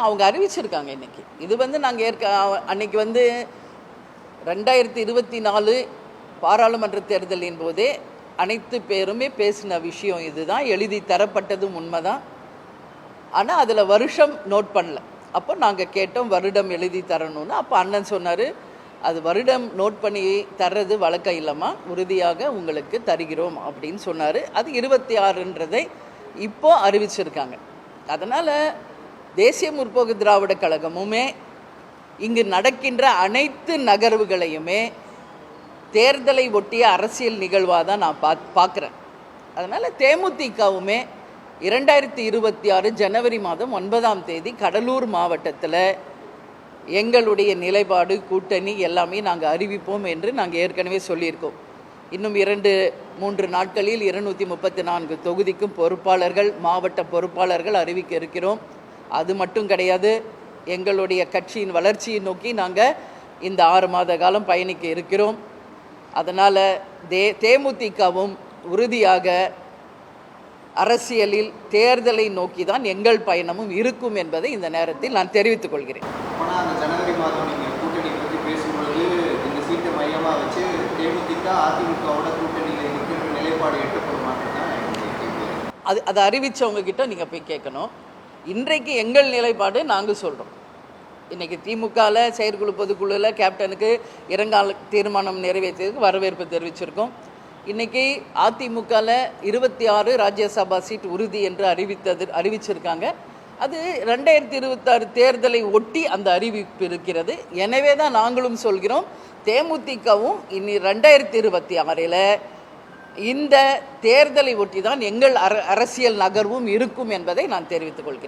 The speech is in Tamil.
அவங்க அறிவிச்சிருக்காங்க இன்னைக்கு. இது நாங்கள் அன்னைக்கு 2024 பாராளுமன்ற தேர்தலின் போதே அனைத்து பேருமே பேசின விஷயம் இதுதான். எழுதி தரப்பட்டதும் உண்மைதான். ஆனால் அதில் வருஷம் நோட் பண்ணல. அப்போ நாங்கள் கேட்டோம் வருடம் எழுதி தரணும்னு. அப்போ அண்ணன் சொன்னார், அது வருடம் நோட் பண்ணி தர்றது வழக்கம் இல்லைம்மா, உறுதியாக உங்களுக்கு தருகிறோம் அப்படின்னு சொன்னார். அது 26ன்றதை இப்போ அறிவிச்சிருக்காங்க. அதனால் தேசிய முற்போக்கு திராவிட கழகமுமே இங்கு நடக்கின்ற அனைத்து நகர்வுகளையுமே தேர்தலை ஒட்டிய அரசியல் நிகழ்வாக தான் நான் பார்க்குறேன். அதனால் தேமுதிகவுமே 2026 ஜனவரி மாதம் 9ஆம் தேதி கடலூர் மாவட்டத்தில் எங்களுடைய நிலைப்பாடு, கூட்டணி எல்லாமே நாங்கள் அறிவிப்போம் என்று நாங்கள் ஏற்கனவே சொல்லியிருக்கோம். இன்னும் 2-3 நாட்களில் 234 தொகுதிக்கும் பொறுப்பாளர்கள், மாவட்ட பொறுப்பாளர்கள் அறிவிக்க இருக்கிறோம். அது மட்டும் கிடையாது, எங்களுடைய கட்சியின் வளர்ச்சியை நோக்கி நாங்கள் இந்த 6 மாத காலம் பயணிக்க இருக்கிறோம். அதனால் தேமுதிகவும் உறுதியாக அரசியலில் தேர்தலை நோக்கி தான் எங்கள் பயணமும் இருக்கும் என்பதை இந்த நேரத்தில் நான் தெரிவித்துக் கொள்கிறேன். ஜனவரி மாதம் நீங்கள் கூட்டணி பற்றி பேசும்பொழுது இந்த சீட்டை மையமாக வச்சு தேமுதிக அதிமுகவோட கூட்டணியில் இருக்கிற நிலைப்பாடு எட்டப்படுமான்னு அதை அறிவித்தவங்க கிட்ட நீங்கள் போய் கேட்கணும். இன்றைக்கு எங்கள் நிலைப்பாடு நாங்கள் சொல்கிறோம். இன்றைக்கி திமுகவில் செயற்குழு பொதுக்குழுவில் கேப்டனுக்கு இரங்கால தீர்மானம் நிறைவேற்றியதுக்கு வரவேற்பு தெரிவிச்சிருக்கோம். இன்றைக்கி அதிமுகவில் 26 ராஜ்யசபா சீட் உறுதி என்று அறிவிச்சிருக்காங்க. அது 2026 தேர்தலை ஒட்டி அந்த அறிவிப்பு இருக்கிறது. எனவே தான் நாங்களும் சொல்கிறோம், தேமுதிகவும் இனி 2026 இந்த தேர்தலை ஒட்டி தான் எங்கள் அரசியல் நகர்வும் இருக்கும் என்பதை நான் தெரிவித்துக் கொள்கிறேன்.